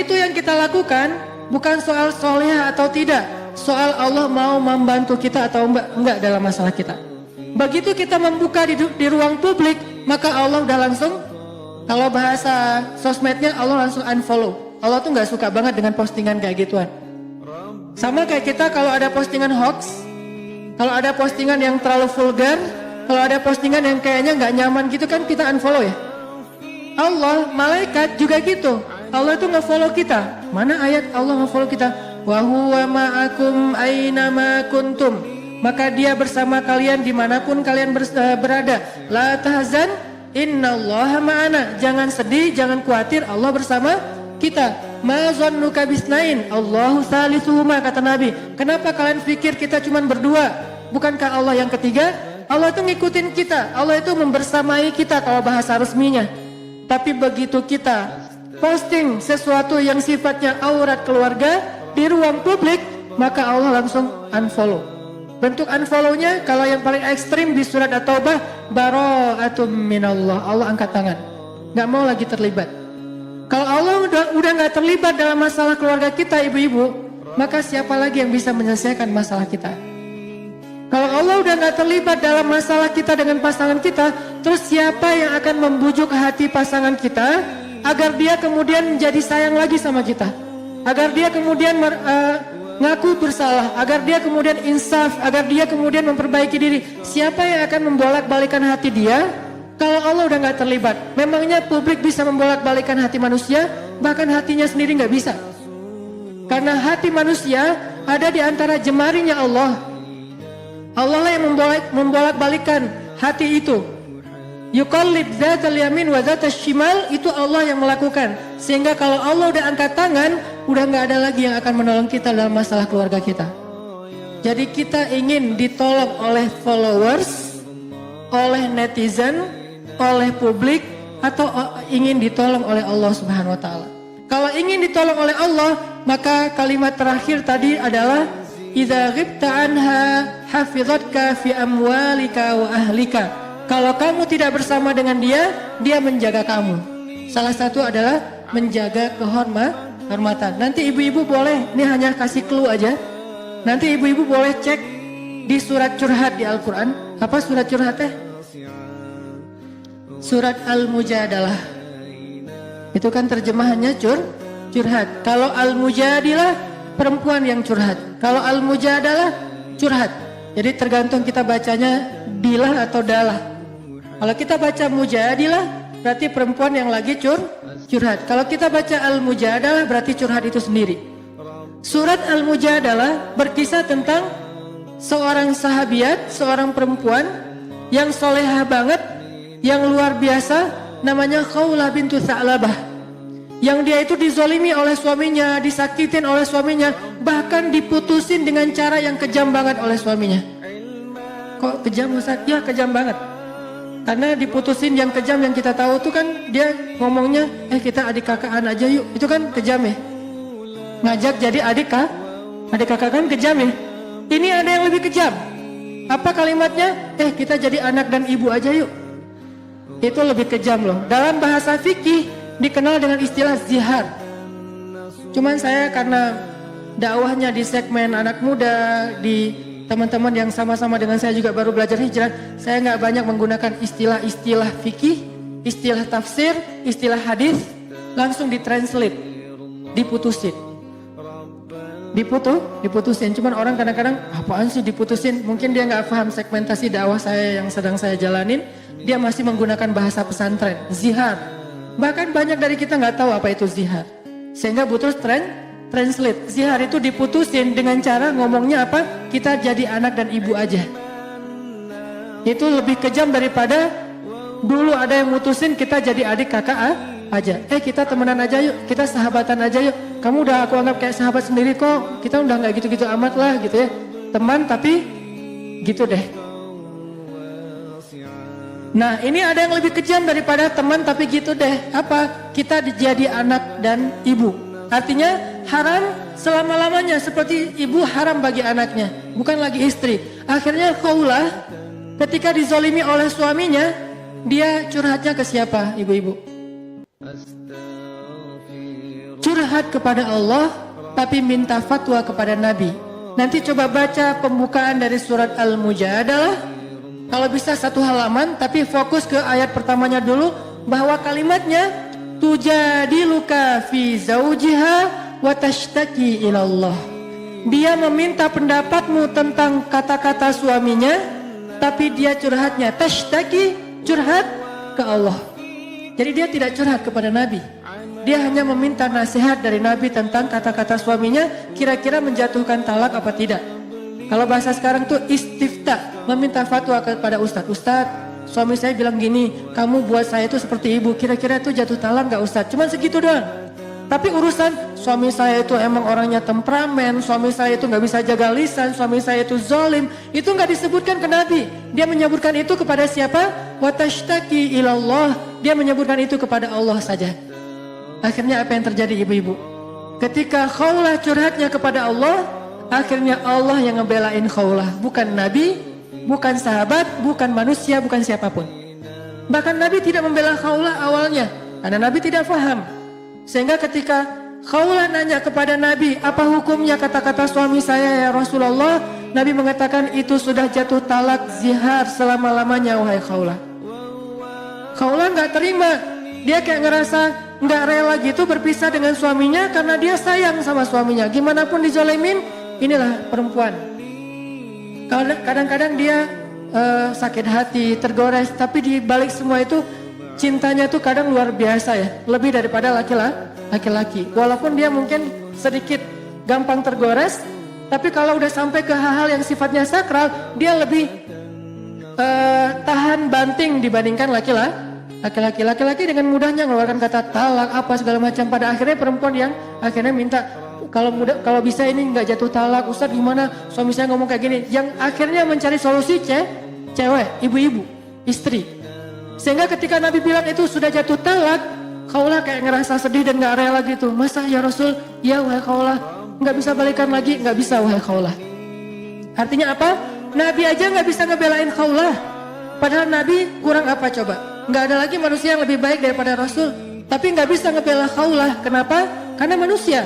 itu yang kita lakukan bukan soal soleh atau tidak, soal Allah mau membantu kita atau enggak dalam masalah kita. Begitu kita membuka di ruang publik, maka Allah udah langsung, kalau bahasa sosmednya, Allah langsung unfollow. Allah tuh nggak suka banget dengan postingan kayak gituan. Sama kayak kita kalau ada postingan hoax, kalau ada postingan yang terlalu vulgar, kalau ada postingan yang kayaknya nggak nyaman gitu kan kita unfollow ya. Allah, malaikat juga gitu. Allah itu nge-follow kita. Mana ayat Allah nge-follow kita? Wa huwa ma'akum aynama kuntum. Maka dia bersama kalian dimanapun kalian berada. La tahzan innallaha ma'ana. Jangan sedih, jangan khawatir, Allah bersama kita. Ma zannuka bisnain Allahu salisuhuma, kata Nabi. Kenapa kalian pikir kita cuma berdua? Bukankah Allah yang ketiga? Allah itu ngikutin kita. Allah itu membersamai kita kalau bahasa resminya. Tapi begitu kita posting sesuatu yang sifatnya aurat keluarga di ruang publik, maka Allah langsung unfollow. Bentuk unfollownya kalau yang paling ekstrim di surat At-Taubah, bara'atum minallah, Allah angkat tangan, nggak mau lagi terlibat. Kalau Allah udah nggak terlibat dalam masalah keluarga kita, ibu-ibu, maka siapa lagi yang bisa menyelesaikan masalah kita? Kalau Allah udah nggak terlibat dalam masalah kita dengan pasangan kita, terus siapa yang akan membujuk hati pasangan kita agar dia kemudian menjadi sayang lagi sama kita, agar dia kemudian ngaku bersalah, agar dia kemudian insaf, agar dia kemudian memperbaiki diri? Siapa yang akan membolak-balikan hati dia kalau Allah udah nggak terlibat? Memangnya publik bisa membolak-balikan hati manusia? Bahkan hatinya sendiri nggak bisa, karena hati manusia ada di antara jemarinya Allah. Allah lah yang membolak-balikan hati itu. Yuqallib dzatal yamin wa dzatas shimal, itu Allah yang melakukan. Sehingga kalau Allah udah angkat tangan, udah nggak ada lagi yang akan menolong kita dalam masalah keluarga kita. Jadi kita ingin ditolong oleh followers, oleh netizen, oleh publik, atau ingin ditolong oleh Allah Subhanahu wa taala. Kalau ingin ditolong oleh Allah, maka kalimat terakhir tadi adalah idza ghibta anha hafizatka fi amwalika wa ahlika. Kalau kamu tidak bersama dengan dia, dia menjaga kamu. Salah satu adalah menjaga kehormatan. Nanti ibu-ibu boleh, ini hanya kasih clue aja. Nanti ibu-ibu boleh cek di surat curhat di Al-Quran. Apa surat curhat teh? Surat Al-Mujadalah. Itu kan terjemahannya curhat. Kalau Al-Mujadilah, perempuan yang curhat. Kalau Al-Mujadalah, curhat. Jadi tergantung kita bacanya dilah atau dalah. Kalau kita baca Mujadilah, berarti perempuan yang lagi curhat. Kalau kita baca Al-Mujadalah, berarti curhat itu sendiri. Surat Al-Mujadalah berkisah tentang seorang sahabiat, seorang perempuan yang solehah banget, yang luar biasa, namanya Khawlah bintu Tha'labah. Yang dia itu dizolimi oleh suaminya, disakitin oleh suaminya, bahkan diputusin dengan cara yang kejam banget oleh suaminya. Kok kejam Ustaz? Ya kejam banget. Karena diputusin yang kejam yang kita tahu tuh kan dia ngomongnya, kita adik kakaan aja yuk. Itu kan kejam ya. Ngajak jadi adik kakak kan kejam ya. Ini ada yang lebih kejam. Apa kalimatnya? Kita jadi anak dan ibu aja yuk. Itu lebih kejam loh. Dalam bahasa fikih dikenal dengan istilah zihar. Cuman saya karena dakwahnya di segmen anak muda, di teman-teman yang sama-sama dengan saya juga baru belajar hijrah, saya nggak banyak menggunakan istilah-istilah fikih, istilah tafsir, istilah hadis, langsung ditranslate, diputusin. Cuman orang kadang-kadang apaan sih diputusin? Mungkin dia nggak paham segmentasi dakwah saya yang sedang saya jalanin. Dia masih menggunakan bahasa pesantren, zihar. Bahkan banyak dari kita nggak tahu apa itu zihar, sehingga butuh translate. Zihar itu diputusin dengan cara ngomongnya apa? Kita jadi anak dan ibu aja. Itu lebih kejam daripada dulu ada yang mutusin kita jadi adik kakak aja. Kita temenan aja yuk, kita sahabatan aja yuk. Kamu udah aku anggap kayak sahabat sendiri kok. Kita udah nggak gitu-gitu amat lah gitu ya. Teman tapi gitu deh. Nah ini ada yang lebih kejam daripada teman tapi gitu deh. Apa? Kita jadi anak dan ibu. Artinya haram selama-lamanya, seperti ibu haram bagi anaknya, bukan lagi istri. Akhirnya Khawlah ketika dizolimi oleh suaminya, dia curhatnya ke siapa ibu-ibu? curhat kepada Allah, tapi minta fatwa kepada Nabi. Nanti coba baca pembukaan dari surat Al-Mujadalah. Kalau bisa 1 halaman, tapi fokus ke ayat pertamanya dulu, bahwa kalimatnya tujadiluka fi zaujiha wa tashtaki ilallah. Dia meminta pendapatmu tentang kata-kata suaminya, tapi dia curhatnya tashtaki, curhat ke Allah. Jadi dia tidak curhat kepada Nabi. Dia hanya meminta nasihat dari Nabi tentang kata-kata suaminya, kira-kira menjatuhkan talak apa tidak. Kalau bahasa sekarang tuh istifta, meminta fatwa kepada ustadz. Ustadz, suami saya bilang gini, kamu buat saya itu seperti ibu, kira-kira itu jatuh talak gak ustadz? Cuman segitu doang. Tapi urusan suami saya itu emang orangnya temperamen, suami saya itu gak bisa jaga lisan, suami saya itu zalim, itu gak disebutkan ke Nabi. Dia menyebutkan itu kepada siapa? Watashtaki ilallah. Dia menyebutkan itu kepada Allah saja. Akhirnya apa yang terjadi ibu-ibu? Ketika Khawlah curhatnya kepada Allah, akhirnya Allah yang ngebelain Khawlah, bukan Nabi, bukan sahabat, bukan manusia, bukan siapapun. Bahkan Nabi tidak membela Khawlah awalnya, karena Nabi tidak faham. Sehingga ketika Khawlah nanya kepada Nabi, apa hukumnya kata-kata suami saya ya Rasulullah? Nabi mengatakan itu sudah jatuh talak zihar selama-lamanya wahai Khawlah. Khawlah gak terima, dia kayak ngerasa gak rela gitu berpisah dengan suaminya karena dia sayang sama suaminya. Gimana pun dizolimin, inilah perempuan. Kadang-kadang dia sakit hati, tergores, tapi di balik semua itu cintanya tuh kadang luar biasa ya, lebih daripada laki-laki. Walaupun dia mungkin sedikit gampang tergores, tapi kalau udah sampai ke hal-hal yang sifatnya sakral, dia lebih tahan banting dibandingkan laki-laki. Laki-laki dengan mudahnya mengeluarkan kata talak apa segala macam. Pada akhirnya perempuan yang akhirnya minta, kalau bisa ini nggak jatuh talak, Ustadz gimana? Suami saya ngomong kayak gini. Yang akhirnya mencari solusi cewek, ibu-ibu, istri. Sehingga ketika Nabi bilang itu sudah jatuh talak, Khawlah kayak ngerasa sedih dan nggak rela gitu. Masa ya Rasul? Ya wahai Khawlah, nggak bisa balikan lagi? Nggak bisa wahai Khawlah. Artinya apa? Nabi aja nggak bisa ngebelain Khawlah. Padahal Nabi kurang apa coba? Nggak ada lagi manusia yang lebih baik daripada Rasul. Tapi nggak bisa ngebela Khawlah. Kenapa? Karena manusia.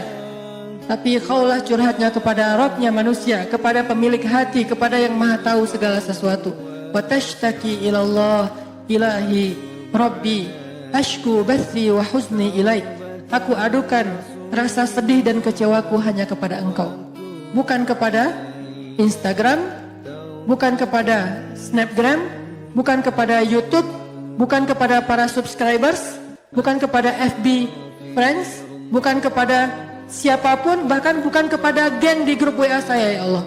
Tapi Khawlah curhatnya kepada Rabbnya manusia, kepada pemilik hati, kepada yang maha tahu segala sesuatu. Wa tashtaki ilallah, ilahi, Rabbi, ashku bathi wa huzni ilaik. Aku adukan rasa sedih dan kecewaku hanya kepada engkau. Bukan kepada Instagram, bukan kepada Snapgram, bukan kepada YouTube, bukan kepada para subscribers, bukan kepada FB friends, bukan kepada siapapun, bahkan bukan kepada geng di grup WA saya ya Allah.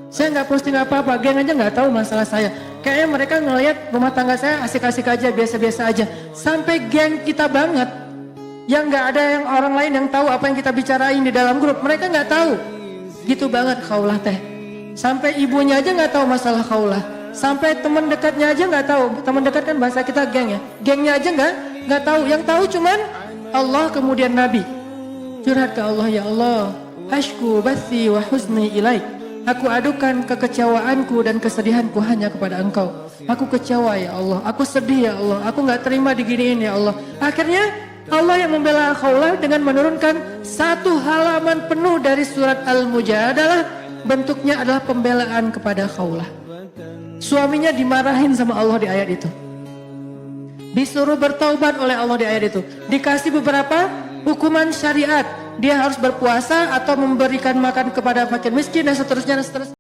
Saya nggak posting apa-apa, geng aja nggak tahu masalah saya. Kayaknya mereka ngelihat rumah tangga saya asik-asik aja, biasa-biasa aja. Sampai geng kita banget, yang nggak ada yang orang lain yang tahu apa yang kita bicarain di dalam grup, mereka nggak tahu. Gitu banget Khawlah teh. Sampai ibunya aja nggak tahu masalah Khawlah. Sampai teman dekatnya aja nggak tahu. Teman dekat kan bahasa kita geng ya. Gengnya aja nggak tahu. Yang tahu cuman Allah kemudian Nabi. Curhat ke Allah, ya Allah, ashku bathi wa huzni ilaik. Aku adukan kekecewaanku dan kesedihanku hanya kepada Engkau. Aku kecewa ya Allah. Aku sedih ya Allah. Aku nggak terima diginiin ya Allah. Akhirnya Allah yang membela Khawlah dengan menurunkan 1 halaman penuh dari surat Al-Mujadalah. Bentuknya adalah pembelaan kepada Khawlah. Suaminya dimarahin sama Allah di ayat itu. Disuruh bertaubat oleh Allah di ayat itu. Dikasih beberapa hukuman syariat. Dia harus berpuasa atau memberikan makan kepada fakir miskin dan seterusnya dan seterusnya.